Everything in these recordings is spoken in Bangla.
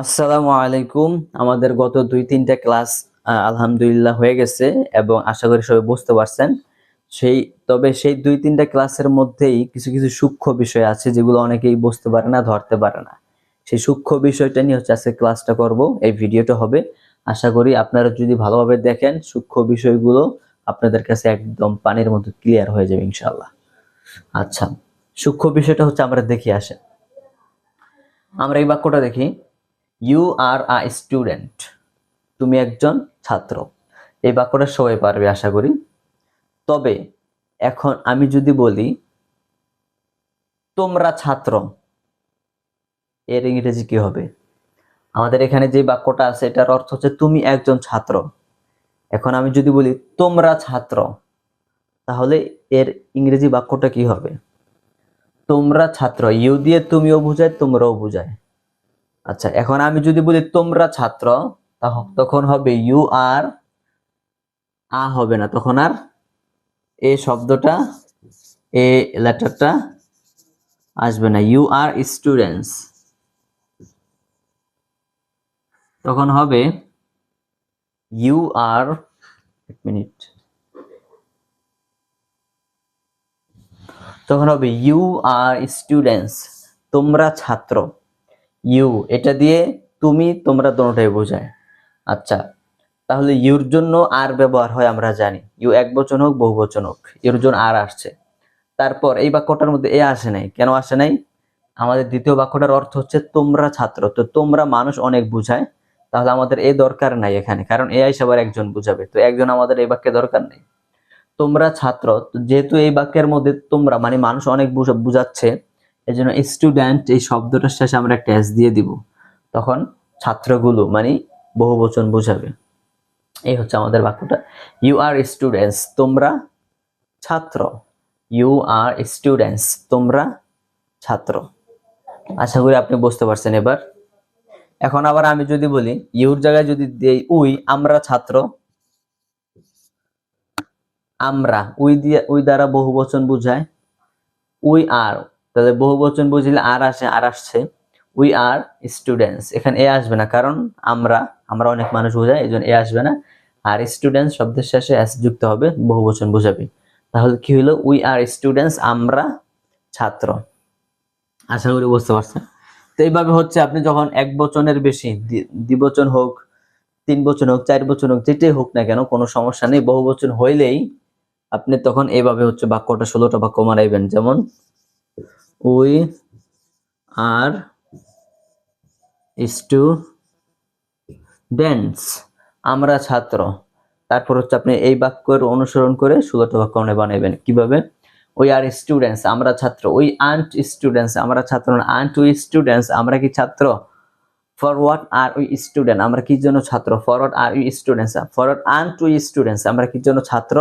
আসসালামু আলাইকুম। আমাদের গত 2-3টা ক্লাস আলহামদুলিল্লাহ হয়ে গেছে এবং আশা করি সবাই বুঝতে পারছেন। তবে সেই 2-3টা ক্লাসের মধ্যেই কিছু কিছু সূক্ষ্ম বিষয় আছে যেগুলো অনেকেই বুঝতে পারে না, ধরতে পারে না। সেই সূক্ষ্ম বিষয়টা নিয়ে আজকে ক্লাসটা করব, এই ভিডিওটা হবে। আশা করি আপনারা যদি ভালোভাবে দেখেন সূক্ষ্ম বিষয়গুলো আপনাদের কাছে একদম পানির মতো ক্লিয়ার হয়ে যাবে ইনশাআল্লাহ। আচ্ছা, সূক্ষ্ম বিষয়টা হচ্ছে আমরা দেখি আসেন। আমরা এই বাক্যটা দেখি, ইউ আর আ স্টুডেন্ট। তুমি একজন ছাত্র। এই বাক্যটা সবাই পারবে আশা করি। তবে এখন আমি যদি বলি তোমরা ছাত্র, এর ইংরেজি কি হবে? আমাদের এখানে যে বাক্যটা আছে এটার অর্থ হচ্ছে তুমি একজন ছাত্র। এখন আমি যদি বলি তোমরা ছাত্র, তাহলে এর ইংরেজি বাক্যটা কি হবে? তোমরা ছাত্র, ইউ দিয়ে তুমিও বুঝায়, তোমরাও বুঝায়। আচ্ছা, এখন আমি যদি বলি তোমরা ছাত্র, তখন হবে ইউ আর, আ হবে না, তখন আর এ শব্দটা, এ লেটারটা আসবে না। ইউ আর স্টুডেন্টস, তখন হবে ইউ আর, এক মিনিট, তখন হবে ইউ আর স্টুডেন্টস, তোমরা ছাত্র। ইউ এটা দিয়ে তুমি তোমরা দুটোটাই বোঝায়। আচ্ছা, তাহলে ইউর জন্য আর ব্যবহার হয় আমরা জানি, ইউ এক বচন হোক বহু বচন হোক, ইউর জন্য আর আসছে। তারপর এই বাক্যটার মধ্যে এ আসে নাই, কেন আসে নাই? আমাদের দ্বিতীয় বাক্যটার অর্থ হচ্ছে তোমরা ছাত্র, তো তোমরা মানুষ অনেক বুঝায়, তাহলে আমাদের এ দরকার নাই এখানে, কারণ এ সবার একজন বুঝাবে, তো একজন আমাদের এই বাক্যে দরকার নেই। তোমরা ছাত্র, যেহেতু এই বাক্যের মধ্যে তোমরা মানে মানুষ অনেক বুঝাচ্ছে, এই জন্য স্টুডেন্ট এই শব্দটার শেষে আমরা একটা এস দিয়ে দিব, তখন ছাত্রগুলো মানে বহু বচন বুঝাবে। এই হচ্ছে আমাদের বাক্যটা, ইউ আর স্টুডেন্টস, তোমরা ছাত্র। ইউ আর স্টুডেন্টস, তোমরা ছাত্র। আশা করি আপনি বুঝতে পারছেন এবার। এখন আবার আমি যদি বলি ইউর জায়গায় যদি দেই উই, আমরা ছাত্র, আমরা, উই দ্বারা বহু বচন বুঝায়, উই আর, তাহলে বহু বচন বুঝলে আর আসে, আর আসছে, উই আর স্টুডেন্টস, এখানে এ আসবে না, কারণ আমরা অনেক মানুষ বোঝায়, এই জন্য এ আসবে না। আর স্টুডেন্টস শব্দের শেষে এস যুক্ত হবে, বহু বচন বুঝাবে। তাহলে কি হলো? উই আর স্টুডেন্টস, আমরা ছাত্র। আশা করি বুঝতে পারছেন। তো এইভাবে হচ্ছে আপনি যখন এক বচনের বেশি, দ্বিবচন হোক, তিন বচন হোক, চার বচন হোক, যেটাই হোক না কেন কোনো সমস্যা নেই, বহু বচন হইলেই আপনি তখন এইভাবে হচ্ছে বাক্যটা 16টা বাক্য বানাইবেন। যেমন উই আর স্টুডেন্টস, আমরা ছাত্র। তারপর হচ্ছে আপনি এই বাক্যের অনুসরণ করে 16টা বাক্য বানাইবেন। কিভাবে? উই আর স্টুডেন্টস, আমরা ছাত্র। উই আন্ট স্টুডেন্টস, আমরা ছাত্র না। আন্ট উই স্টুডেন্টস, আমরা কি ছাত্র? For what are we student, আমরা কি জন্য ছাত্র? For what are we students, for what aren't we students, আমরা কি জন্য ছাত্র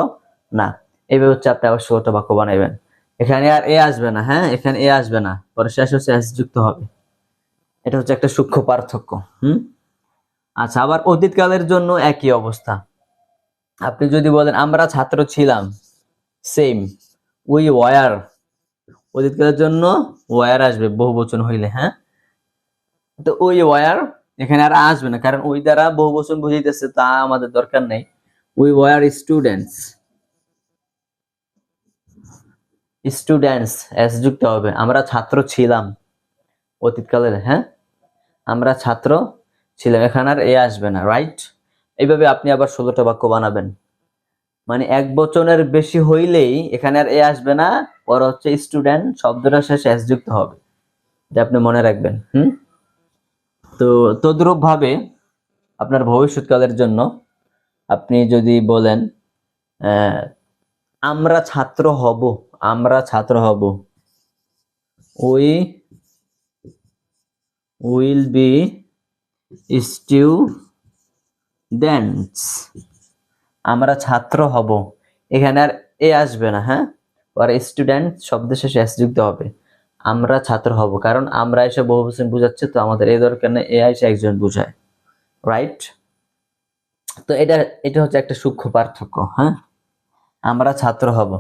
না। এইভাবে হচ্ছে আপনি আবার 16টা বাক্য বানাইবেন। এখানে আর এ আসবে না, হ্যাঁ, এখানে এ আসবে না, পরে শেষ হচ্ছে এস যুক্ত হবে। এটা হচ্ছে একটা সূক্ষ্ম পার্থক্য। আচ্ছা, আবার অতীতকালের জন্য একই অবস্থা। আপনি যদি বলেন আমরা ছাত্র ছিলাম, সেম, উই ওয়ার, অতীতকালের জন্য ওয়ার আসবে বহু বচন হইলে, হ্যাঁ। তো উই ওয়ার এখানে আর আসবে না, কারণ ওই দ্বারা বহু বচন বুঝাইতেছে, তা আমাদের দরকার নেই। We were students, students S যুক্ত হবে, আমরা ছাত্র ছিলাম অতীতকালের, হ্যাঁ, আমরা ছাত্র ছিলাম, এখানে আর এ আসবে না, রাইট। এইভাবে আপনি আবার 16টা বাক্য বানাবেন। মানে এক বচনের বেশি হইলেই এখানে আর এ আসবে না, পর হচ্ছে স্টুডেন্ট শব্দটা শেষে এস যুক্ত হবে, এটা আপনি মনে রাখবেন। তো তদ্রূপ ভাবে আপনার ভবিষ্যৎকালের জন্য আপনি যদি বলেন আমরা ছাত্র হব, আমরা ছাত্র হব, উই উইল বি স্টুডেন্টস, আমরা ছাত্র হব, এখানে আর এ আসবে না, হ্যাঁ, আর স্টুডেন্ট শব্দের শেষে এস যুক্ত হবে, আমরা ছাত্র হব, কারণ আমরা এসে বহুবচন বুঝাচ্ছে, তো আমাদের এই দরকার নেই, এ এসে একজন বুঝায়, রাইট। তো এটা এটা হচ্ছে একটা সূক্ষ্ম পার্থক্য, হ্যাঁ, আমরা ছাত্র হব।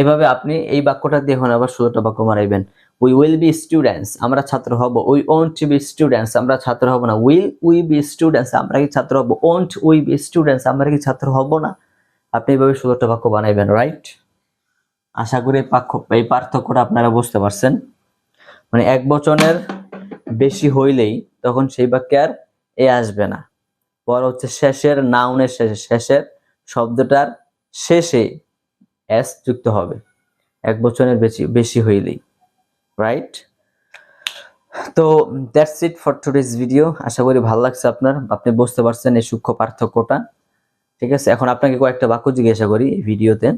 এভাবে আপনি এই বাক্যটা দিয়ে এখন আবার 16টা বাক্য বানাইবেন। উই উইল বি স্টুডেন্টস, আমরা ছাত্র হব। উই ওন্ট বি স্টুডেন্টস, আমরা ছাত্র হব না। উইল উই বি স্টুডেন্টস, আমরা কি ছাত্র হব? ওন্ট উই বি স্টুডেন্টস, আমরা কি ছাত্র হব না? আপনি এইভাবে 16টা বাক্য বানাইবেন, রাইট? আশা করি এই পার্থক্যটা আপনারা বুঝতে পারছেন। মানে এক বচনের বেশি হইলেই তখন সেই বাক্যে আর এ আসবে না, পর হচ্ছে শেষের নাউনের শেষের শব্দটার শেষে এস যুক্ত হবে এক বচনের বেশি হইলেই, রাইট? তো that's it for today's video. আশা করি ভালো লাগছে আপনার, আপনি বুঝতে পারছেন এই সূক্ষ্ম পার্থক্যটা। ঠিক আছে, এখন আপনাকে কয়েকটা বাক্য জিজ্ঞাসা করি এই ভিডিওতে।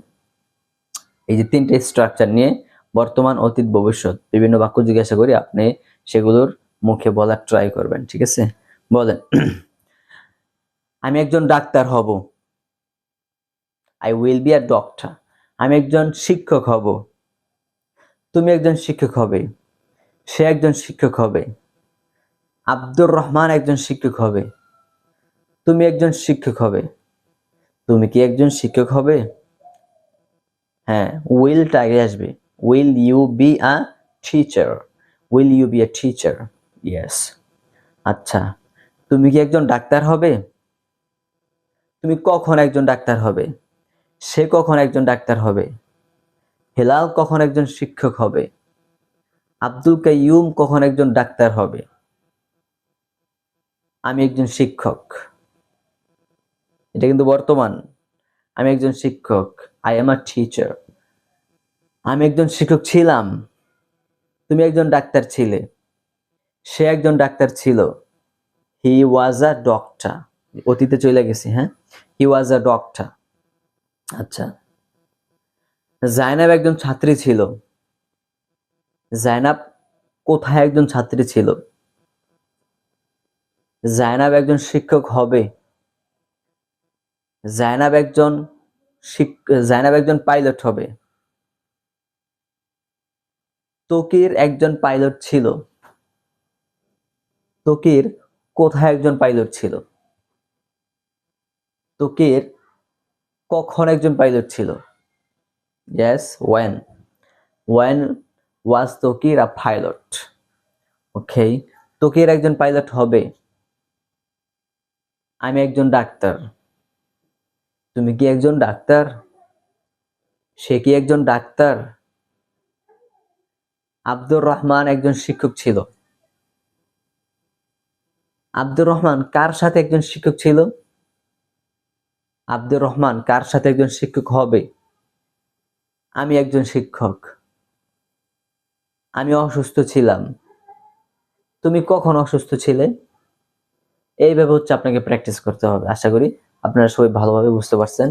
এই যে 3টে স্ট্রাকচার নিয়ে বর্তমান, অতীত, ভবিষ্যৎ বিভিন্ন বাক্য জিজ্ঞাসা করি, আপনি সেগুলোর মুখে বলার ট্রাই করবেন। ঠিক আছে, বলেন। আমি একজন ডাক্তার হব। I will be a doctor. আমি একজন শিক্ষক হব। তুমি একজন শিক্ষক হবে। সে একজন শিক্ষক হবে। আব্দুর রহমান একজন শিক্ষক হবে। তুমি একজন শিক্ষক হবে। তুমি কি একজন শিক্ষক হবে? হ্যাঁ, উইলটা আগে আসবে। Will you be a teacher? Will you be a teacher? Yes. আচ্ছা, তুমি কি একজন ডাক্তার হবে? তুমি কখন একজন ডাক্তার হবে? সে কখন একজন ডাক্তার হবে? হেলাল কখন একজন শিক্ষক হবে? আব্দুল কাইয়ুম কখন একজন ডাক্তার হবে? আমি একজন শিক্ষক। এটা কিন্তু বর্তমান। আমি একজন শিক্ষক। I am a teacher. আমি একজন শিক্ষক ছিলাম। তুমি একজন ডাক্তার ছিলে। সে একজন ডাক্তার ছিল। হি ওয়াজ আ ডক্টর। অতীতে চলে গেছি, হ্যাঁ? হি ওয়াজ আ ডক্টর। আচ্ছা, জাইনাব একজন ছাত্রী ছিল। জাইনাব কোথায় একজন ছাত্রী ছিল? জাইনাব একজন শিক্ষক হবে। জাইনাব একজন জাইনাব একজন পাইলট হবে। তকির একজন পাইলট ছিল। তকির কোথায় একজন পাইলট ছিল? তকির কখন একজন পাইলট ছিল? Yes, when. When was Takir a pilot? Okay, Takir একজন পাইলট হবে। আমি একজন ডাক্তার। তুমি কি একজন ডাক্তার? সে কি একজন ডাক্তার? আব্দুর রহমান একজন শিক্ষক ছিল। আব্দুর রহমান কার সাথে একজন শিক্ষক ছিল? আব্দুর রহমান কার সাথে একজন শিক্ষক হবে? আমি একজন শিক্ষক। আমি অসুস্থ ছিলাম। তুমি কখন অসুস্থ ছিলে? এইভাবে হচ্ছে আপনাকে প্র্যাকটিস করতে হবে। আশা করি আপনারা সবাই ভালোভাবে বুঝতে পারছেন।